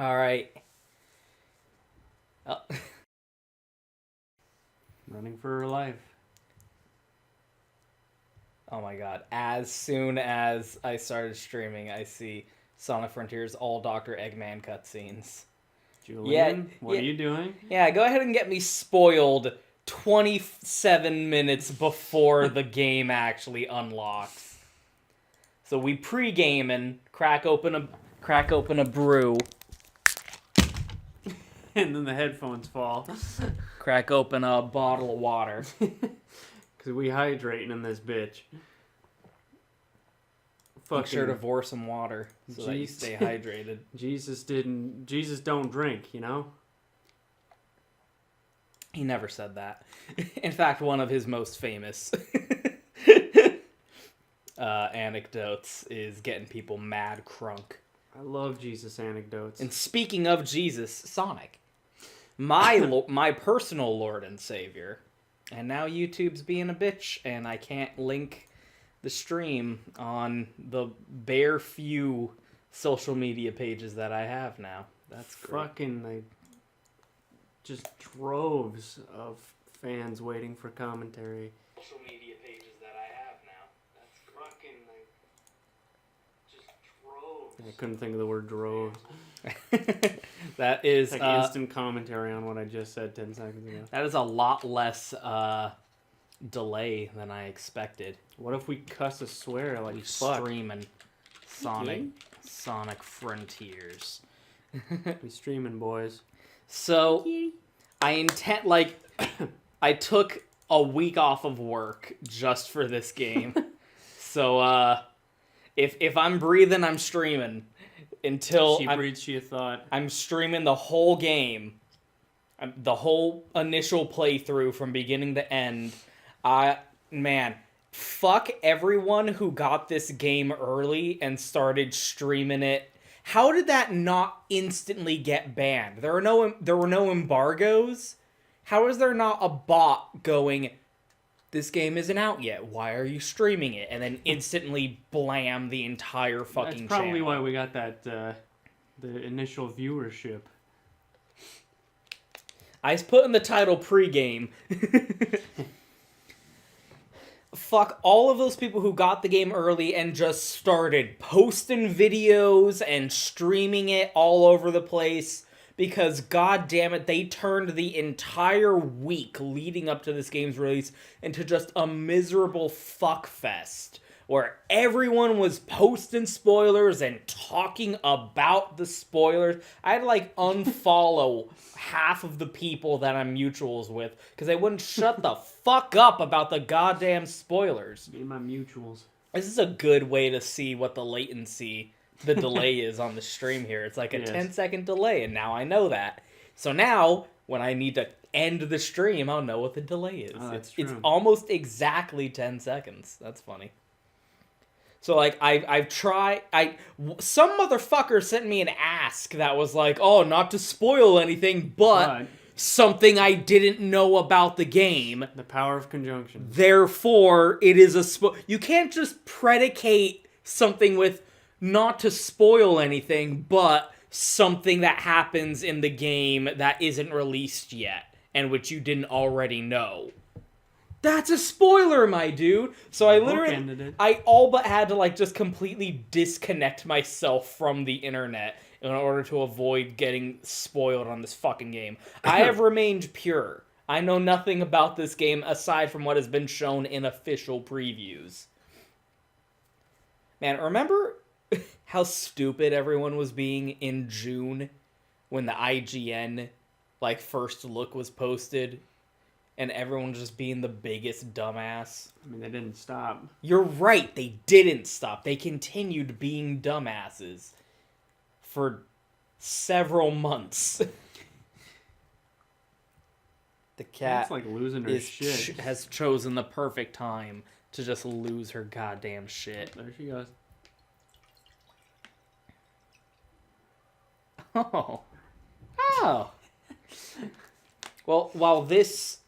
All right. Oh. Running for her life. Oh my god. As soon as I started streaming, I see Sonic Frontiers all Dr. Eggman cutscenes. Julian, what are you doing? Yeah, go ahead and get me spoiled 27 minutes before the game actually unlocks. So we pre-game and crack open a brew. And then the headphones fall. Crack open a bottle of water. Because we hydrating in this bitch. Make sure to pour some water so that you stay hydrated. Jesus don't drink, you know? He never said that. In fact, one of his most famous anecdotes is getting people mad crunk. I love Jesus anecdotes. And speaking of Jesus, Sonic. My personal Lord and Savior. And now YouTube's being a bitch, and I can't link the stream on the bare few social media pages that I have now. That's great. Fucking, like, just droves of fans waiting for commentary. Social media pages that I have now. That's fucking, like, just droves. I couldn't think of the word droves. That is like instant commentary on what I just said 10 seconds ago. That is a lot less delay than I expected. What if we cuss a swear like we fuck? Streaming Sonic Frontiers. We streaming, boys. So I I took a week off of work just for this game. So if I'm breathing, I'm streaming until she breathes. She a thought. I'm streaming the whole game, the whole initial playthrough from beginning to end. Fuck everyone who got this game early and started streaming it. How did that not instantly get banned? There were no embargoes. How is there not a bot going, this game isn't out yet, why are you streaming it? And then instantly blam the entire fucking channel. That's probably why we got that, the initial viewership. I put in the title pregame. Fuck all of those people who got the game early and just started posting videos and streaming it all over the place. Because, god damn it, they turned the entire week leading up to this game's release into just a miserable fuckfest. Where everyone was posting spoilers and talking about the spoilers. I had to, like, unfollow half of the people that I'm mutuals with. Because they wouldn't shut the fuck up about the goddamn spoilers. Me and my mutuals. This is a good way to see what the latency... the delay is on the stream here. It's like a 10-second delay, and now I know that. So now, when I need to end the stream, I'll know what the delay is. Oh, that's true. It's almost exactly 10 seconds. That's funny. So, like, I've tried... some motherfucker sent me an ask that was like, oh, not to spoil anything, but something I didn't know about the game. The power of conjunction. Therefore, it is a... You can't just predicate something with... not to spoil anything, but something that happens in the game that isn't released yet, and which you didn't already know. That's a spoiler, my dude! So I all but had to, like, just completely disconnect myself from the internet in order to avoid getting spoiled on this fucking game. I have remained pure. I know nothing about this game aside from what has been shown in official previews. Man, remember... how stupid everyone was being in June when the IGN, like, first look was posted and everyone was just being the biggest dumbass? I mean, they didn't stop. You're right, they didn't stop. They continued being dumbasses for several months. The cat That's like losing her shit. Has chosen the perfect time to just lose her goddamn shit. There she goes. Oh. Well, while this,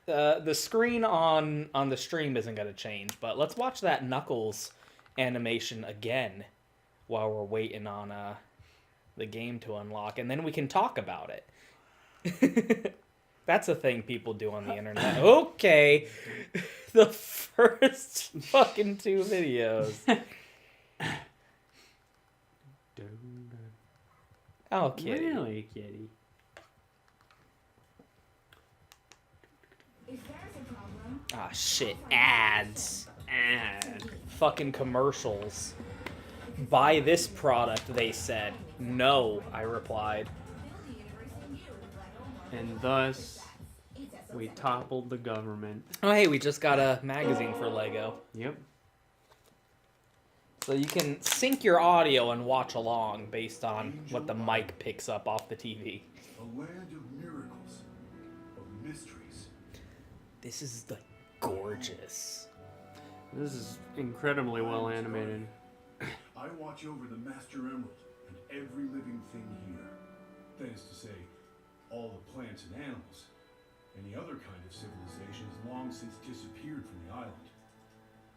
the screen on the stream isn't going to change, but let's watch that Knuckles animation again while we're waiting on the game to unlock, and then we can talk about it. That's a thing people do on the internet. Okay. The first fucking 2 videos. Oh, kitty. Really, kitty? Ah, shit. Ads. Fucking commercials. Buy this product, they said. No, I replied. And thus, we toppled the government. Oh, hey, we just got a magazine for Lego. Yep. So you can sync your audio and watch along based on what the mic picks up off the TV. A land of miracles, of mysteries. This is gorgeous. This is incredibly well animated. I watch over the Master Emerald and every living thing here. That is to say, all the plants and animals. Any other kind of civilization has long since disappeared from the island.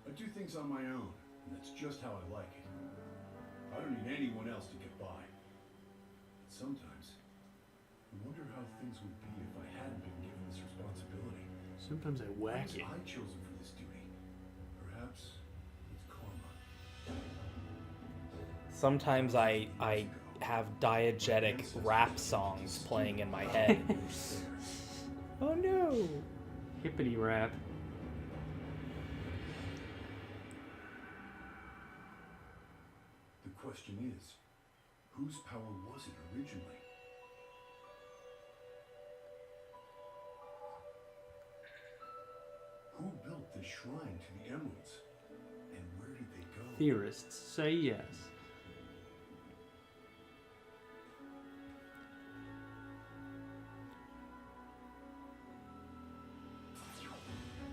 I do things on my own, and that's just how I like it. I don't need anyone else to get by. But sometimes, I wonder how things would be if I hadn't been given this responsibility. Sometimes I whack it. I chosen for this duty. Perhaps it's karma. Sometimes I have diegetic rap songs playing in my head. Oh no! Hippity rap. The question is, whose power was it originally? Who built this shrine to the emeralds? And where did they go? Theorists say yes.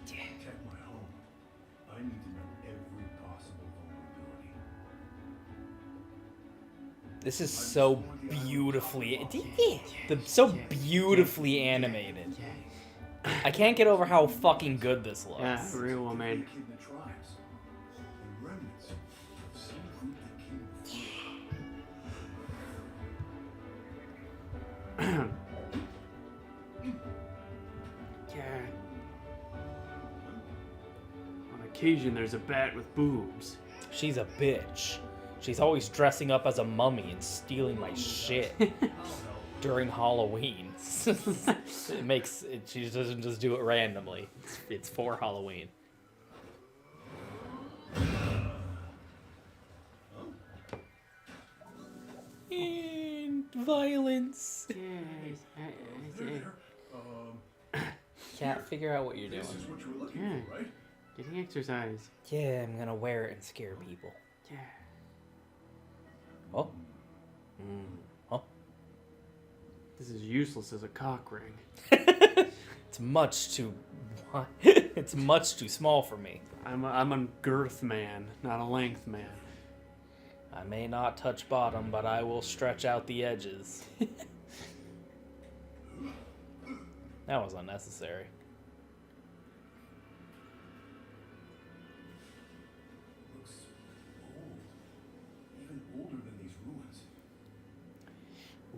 Protect my home. I need to know every possible vulnerability. This is so beautifully, so beautifully animated. I can't get over how fucking good this looks. Yeah, real well made. Kid in the tribes. And remnants of some group that came before. Yeah. On occasion, there's a bat with boobs. She's a bitch. She's always dressing up as a mummy and stealing my shit during Halloween. It makes it. She doesn't just do it randomly. It's for Halloween. And violence. Can't figure out what you're doing. This is what you were looking Yeah. for, right? Getting exercise. Yeah, I'm gonna wear it and scare people. Yeah. Oh. Oh. This is useless as a cock ring. It's much too. It's much too small for me. I'm a girth man, not a length man. I may not touch bottom, but I will stretch out the edges. That was unnecessary. Looks old. Even older than these ruins.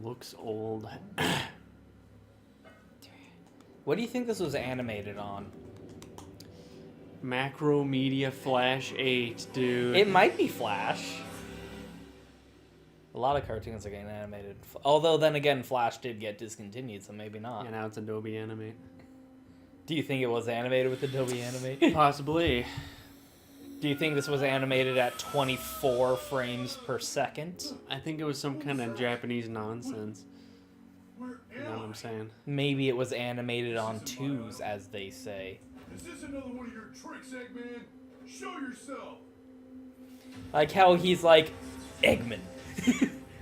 Looks old. What do you think this was animated on? Macromedia Flash 8, dude. It might be Flash. A lot of cartoons are getting animated. Although, then again, Flash did get discontinued, so maybe not. Yeah, now it's Adobe Animate. Do you think it was animated with Adobe Animate? Possibly. Do you think this was animated at 24 frames per second? I think it was some kind of Japanese nonsense. Where You know what I'm saying? Maybe it was animated on twos, as they say. Is this another one of your tricks, Eggman? Show yourself! Like how he's like, Eggman.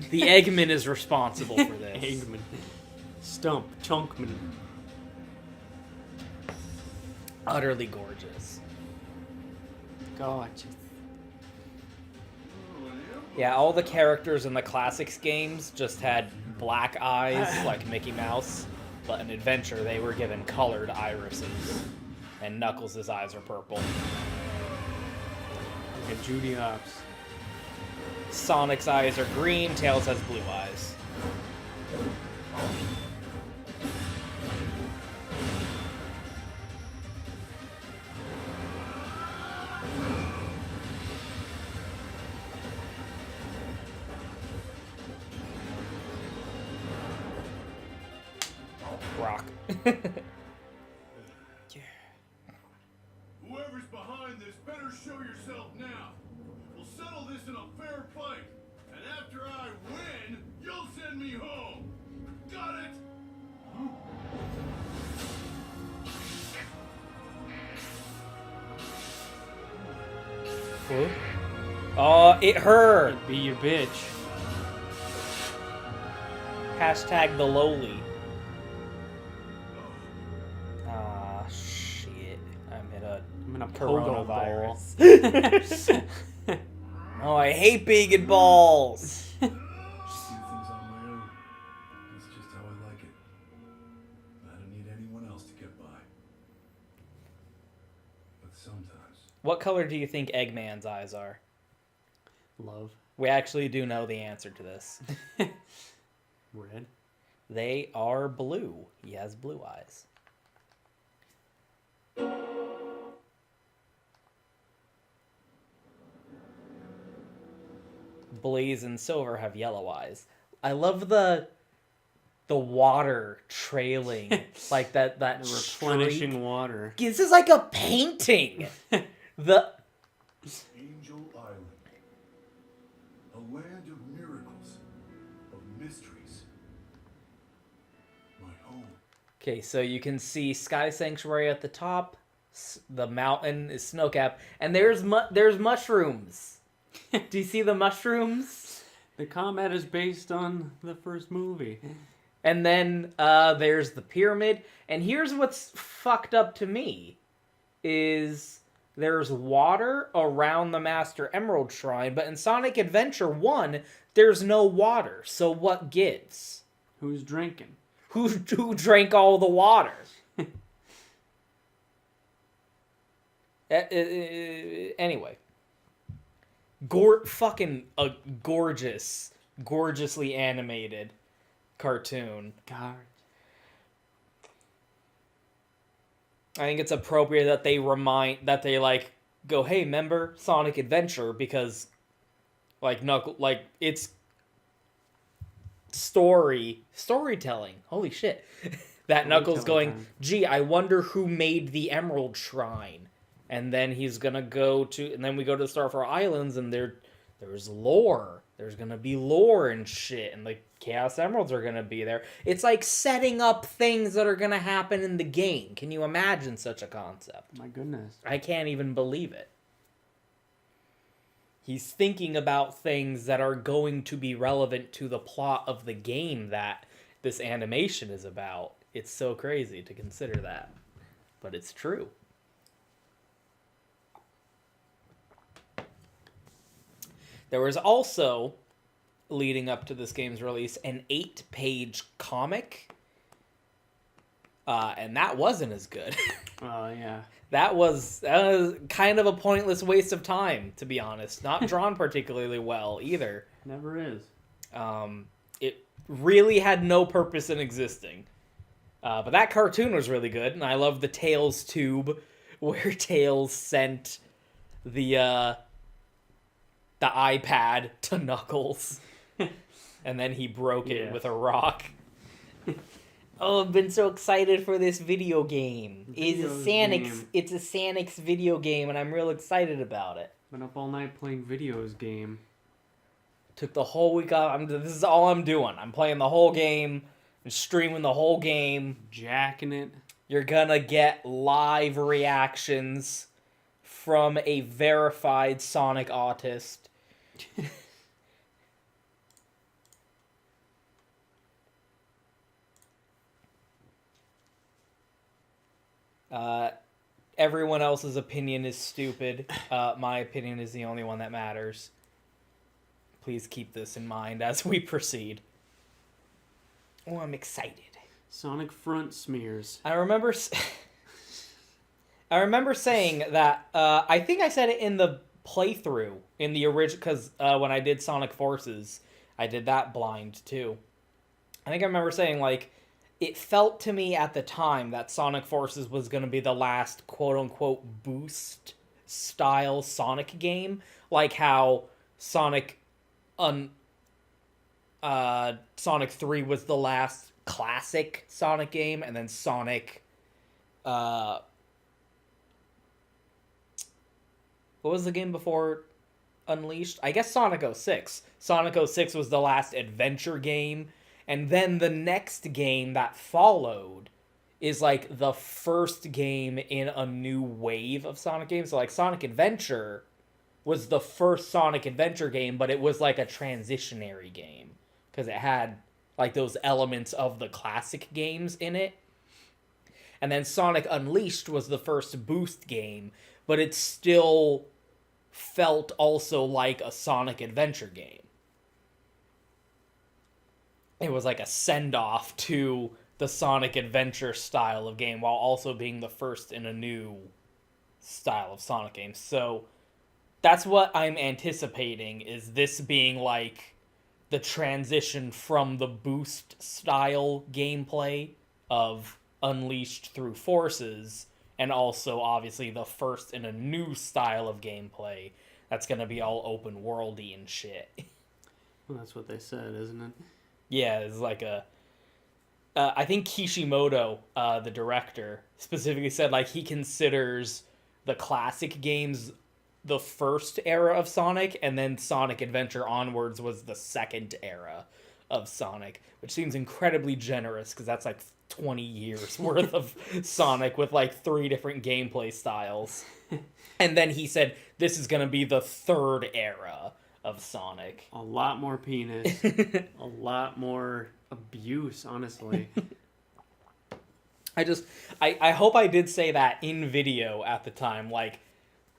The Eggman is responsible for this. Eggman. Stump. Chunkman. Utterly gorgeous. Gotcha. Yeah, all the characters in the classics games just had black eyes like Mickey Mouse, but in Adventure they were given colored irises, and Knuckles' eyes are purple. And Judy Hopps. Sonic's eyes are green, Tails has blue eyes. Rock. Whoever's behind this better show yourself now. We'll settle this in a fair fight. And after I win, you'll send me home. Got it? Oh, it hurt. Be your bitch. Hashtag the lowly. Ah, shit. I'm in a Coronavirus. coronavirus. Oh, I hate being in balls. See things on my own. That's just how I like it. I don't need anyone else to get by. But sometimes. What color do you think Eggman's eyes are? Love. We actually do know the answer to this. Red. They are blue. He has blue eyes. Blaze and Silver have yellow eyes. I love the water trailing like that Replenishing streak. water. This is like a painting. The Angel Island. A land of miracles, of mysteries. My home. Okay, so you can see Sky Sanctuary at the top. The mountain is Snowcap, and there's mushrooms. Do you see the mushrooms? The combat is based on the first movie. And then there's the pyramid. And here's what's fucked up to me is there's water around the Master Emerald Shrine, but in Sonic Adventure 1, there's no water. So what gives? Who's drinking? Who drank all the water? Anyway. Fucking a gorgeously animated cartoon. God. I think it's appropriate that they go, hey, remember Sonic Adventure, because it's storytelling. Holy shit. That Knuckles going, time. gee, I wonder who made the Emerald Shrine. And then he's gonna and then we go to the Starfire Islands, and there's lore. There's gonna be lore and shit, and the Chaos Emeralds are gonna be there. It's like setting up things that are gonna happen in the game. Can you imagine such a concept? My goodness. I can't even believe it. He's thinking about things that are going to be relevant to the plot of the game that this animation is about. It's so crazy to consider that. But it's true. There was also, leading up to this game's release, an 8-page comic. And that wasn't as good. Oh, yeah. That was kind of a pointless waste of time, to be honest. Not drawn particularly well, either. Never is. It really had no purpose in existing. But that cartoon was really good, and I love the Tails tube, where Tails sent the iPad to Knuckles. And then he broke it with a rock. Oh, I've been so excited for this video game. It's a Sanix video game, and I'm real excited about it. Been up all night playing videos game. Took the whole week off. This is all I'm doing. I'm playing the whole game, and streaming the whole game. Jacking it. You're gonna get live reactions from a verified Sonic autist. Everyone else's opinion is stupid. My opinion is the only one that matters. Please keep this in mind as we proceed. Oh, I'm excited. Sonic front smears. I remember saying that, I think I said it in the playthrough in the original, because when I did Sonic Forces, I did that blind too. I think I remember saying, like, it felt to me at the time that Sonic Forces was going to be the last quote-unquote boost-style Sonic game, like how Sonic 3 was the last classic Sonic game, and then Sonic... what was the game before Unleashed? I guess Sonic 06. Sonic 06 was the last adventure game, and then the next game that followed is like the first game in a new wave of Sonic games. So like Sonic Adventure was the first Sonic Adventure game, but it was like a transitionary game because it had like those elements of the classic games in it. And then Sonic Unleashed was the first boost game, but it still felt also like a Sonic Adventure game. It was like a send-off to the Sonic Adventure style of game while also being the first in a new style of Sonic game. So that's what I'm anticipating, is this being like the transition from the boost style gameplay of Unleashed through Forces, and also obviously the first in a new style of gameplay that's going to be all open worldy and shit. Well, that's what they said, isn't it? Yeah, it's like I think Kishimoto, the director, specifically said like he considers the classic games the first era of Sonic, and then Sonic Adventure onwards was the second era of Sonic, which seems incredibly generous because that's like 20 years worth of Sonic with like 3 different gameplay styles. And then he said this is going to be the third era of Sonic. A lot more penis. A lot more abuse, honestly. I hope I did say that in video at the time, like,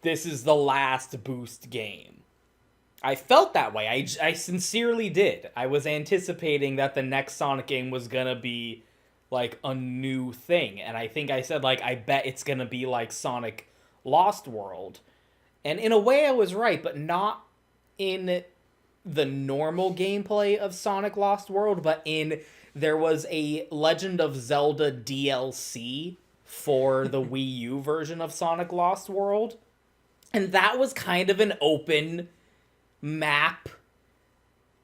this is the last boost game. I felt that way. I sincerely did. I was anticipating that the next Sonic game was gonna be, like, a new thing. And I think I said, like, I bet it's gonna be like Sonic Lost World. And in a way I was right, but not in the normal gameplay of Sonic Lost World, but in... There was a Legend of Zelda DLC for the Wii U version of Sonic Lost World. And that was kind of an open map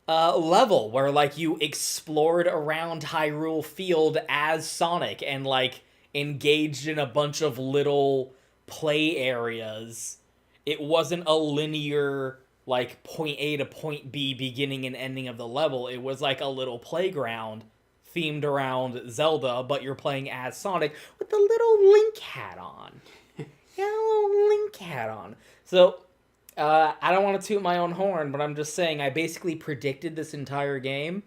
level where, like, you explored around Hyrule Field as Sonic and, like, engaged in a bunch of little play areas. It wasn't a linear, like, point A to point B beginning and ending of the level. It was like a little playground themed around Zelda, but you're playing as Sonic with the little Link hat on. Yeah, a little Link hat on. So, I don't want to toot my own horn, but I'm just saying I basically predicted this entire game.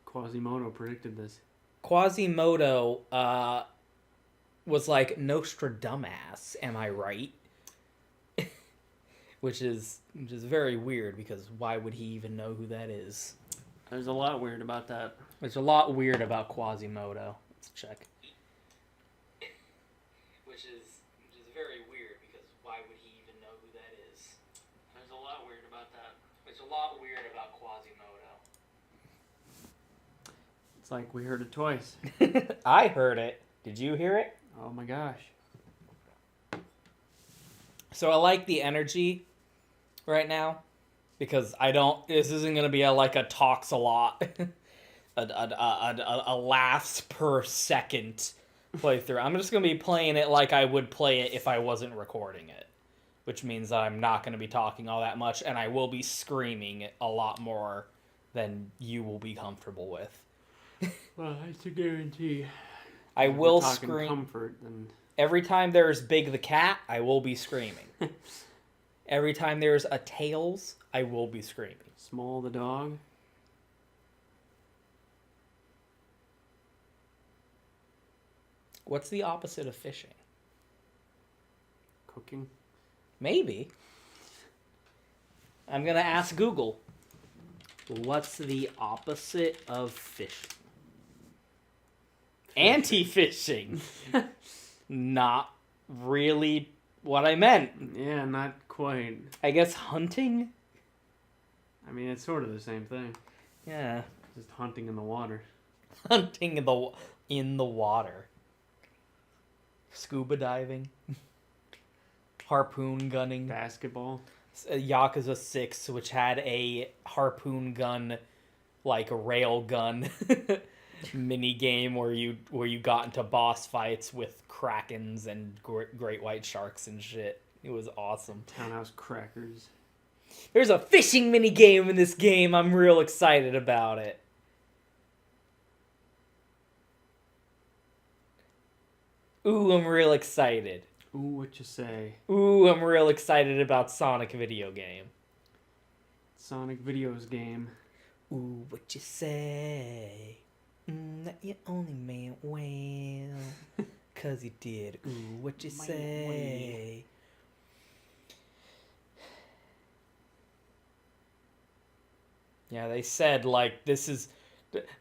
Quasimodo predicted this. Quasimodo was like Nostradamus, am I right? which is very weird, because why would he even know who that is? There's a lot weird about that. There's a lot weird about Quasimodo. Let's check. Which is very weird, because why would he even know who that is? There's a lot weird about that. There's a lot weird about Quasimodo. It's like we heard it twice. I heard it. Did you hear it? Oh my gosh. So I like the energy right now, because this isn't going to be a talks a lot, a laughs per second playthrough. I'm just going to be playing it like I would play it if I wasn't recording it, which means that I'm not going to be talking all that much, and I will be screaming a lot more than you will be comfortable with. Well, that's a guarantee. I If will we're talking scream. Comfort, then... Every time there's Big the Cat, I will be screaming. Every time there's a Tails, I will be screaming. Small the dog. What's the opposite of fishing? Cooking. Maybe. I'm going to ask Google. What's the opposite of fishing? Anti-fishing. Not really what I meant. Yeah, not quite. I guess hunting? I mean, it's sort of the same thing. Yeah. Just hunting in the water. Hunting in the water. Scuba diving. Harpoon gunning. Basketball. Yakuza 6, which had a harpoon gun, like a rail gun mini game where you got into boss fights with krakens and great white sharks and shit. It was awesome. Townhouse Crackers. There's a fishing mini game in this game. I'm real excited about it. Ooh, I'm real excited. Ooh, what you say? Ooh, I'm real excited about Sonic video game. Sonic Videos game. Ooh, what you say? That you only meant well. 'Cause you did. Ooh, what you say? Yeah, they said, like, this is...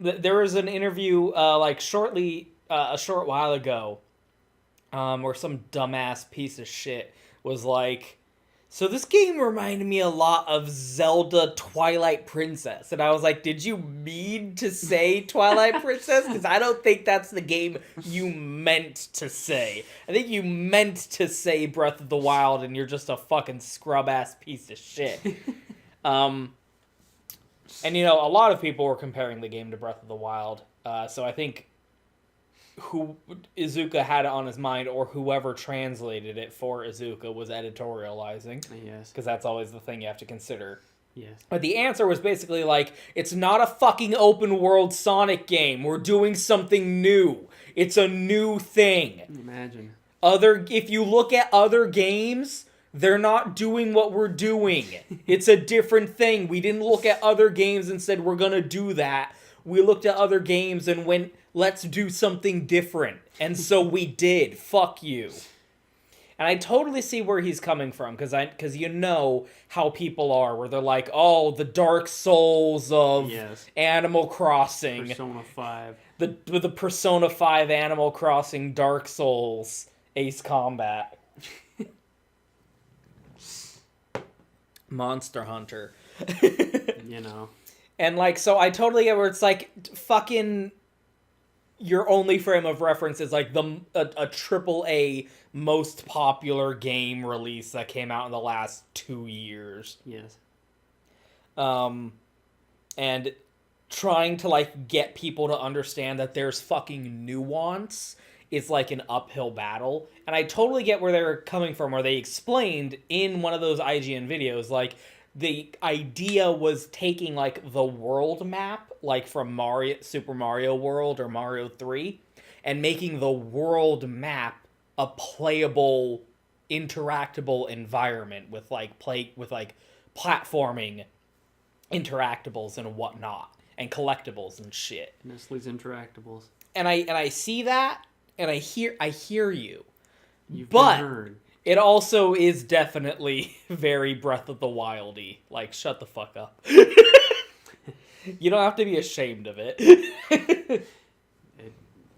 There was an interview, like, a short while ago, where some dumbass piece of shit was like, so this game reminded me a lot of Zelda Twilight Princess. And I was like, did you mean to say Twilight Princess? Because I don't think that's the game you meant to say. I think you meant to say Breath of the Wild, and you're just a fucking scrub-ass piece of shit. And, you know, a lot of people were comparing the game to Breath of the Wild. So I think who Izuka had it on his mind, or whoever translated it for Izuka, was editorializing. Yes. Because that's always the thing you have to consider. Yes. But the answer was basically like, it's not a fucking open world Sonic game. We're doing something new. It's a new thing. Imagine. If you look at other games, they're not doing what we're doing. It's a different thing. We didn't look at other games and said, we're gonna do that. We looked at other games and went, let's do something different. And so we did. Fuck you. And I totally see where he's coming from, because you know how people are, where they're like, oh, the Dark Souls of Animal Crossing. Persona 5. The Persona 5 Animal Crossing Dark Souls Ace Combat. Monster Hunter. You know. And, like, so I totally get where it's like, fucking, your only frame of reference is, like, a AAA most popular game release that came out in the last 2 years. Yes. And trying to, like, get people to understand that there's fucking nuance is, like, an uphill battle. And I totally get where they're coming from, where they explained in one of those IGN videos, like, the idea was taking, like, the world map, like, from Super Mario World or Mario 3, and making the world map a playable, interactable environment with, like, platforming interactables and whatnot, and collectibles and shit. Nestle's Interactables. And I see that, and I hear you. You've but been heard. It also is definitely very Breath of the Wild-y. Like, shut the fuck up. You don't have to be ashamed of it.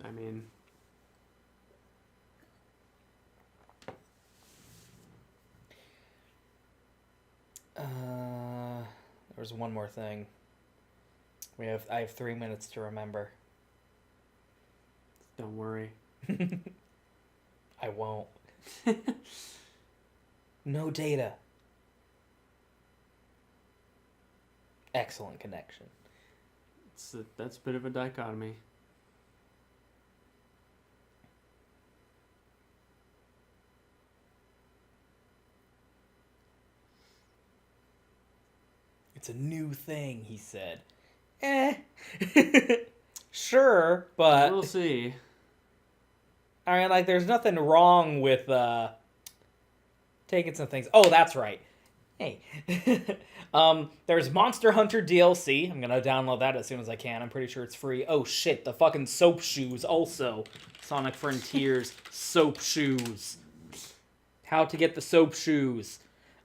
I mean... There's one more thing. I have 3 minutes to remember. Don't worry. I won't. No data. Excellent connection. That's a bit of a dichotomy. It's a new thing, he said. Sure, but... We'll see. I mean, like, there's nothing wrong with, taking some things... Oh, that's right. Hey. There's Monster Hunter DLC. I'm gonna download that as soon as I can. I'm pretty sure it's free. Oh, shit, the fucking soap shoes also. Sonic Frontiers soap shoes. How to get the soap shoes.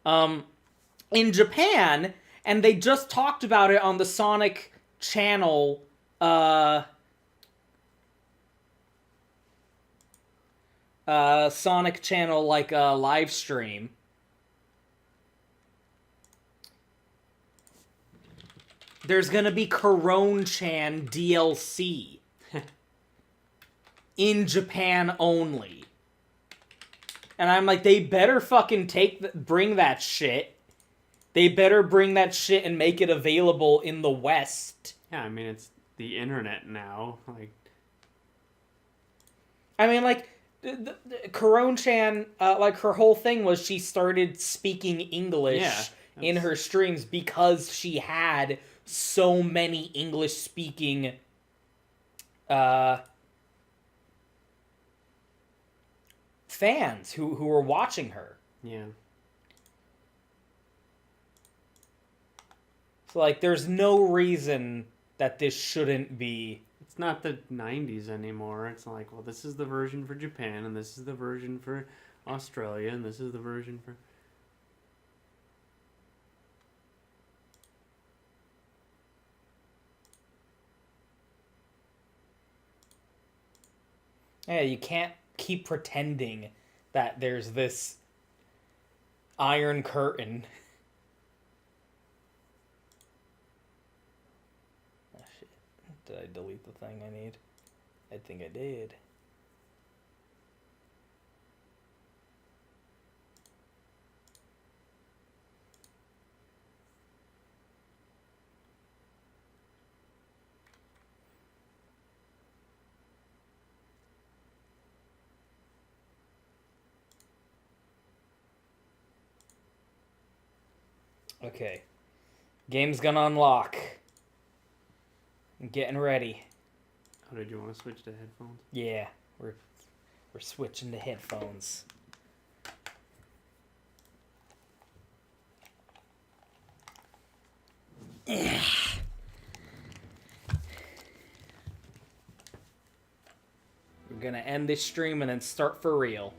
In Japan, and they just talked about it on the Sonic channel, Sonic channel, like, live stream. there's gonna be Corone-chan DLC in Japan only. And I'm like, they better fucking bring that shit. They better bring that shit and make it available in the West. Yeah, I mean, it's the internet now. Like, I mean, like, Corone-chan, like, her whole thing was she started speaking English in her streams because she had so many English-speaking fans who were watching her. yeah. So, like, there's no reason that this shouldn't be. It's not the 90s anymore. It's like, well, this is the version for Japan, and this is the version for Australia, and this is the version for... Yeah, you can't keep pretending that there's this iron curtain. Oh, shit. Did I delete the thing I need? I think I did. Okay. Game's gonna unlock. I'm getting ready. Oh, did you want to switch to headphones? Yeah, we're switching to headphones. We're gonna end this stream and then start for real.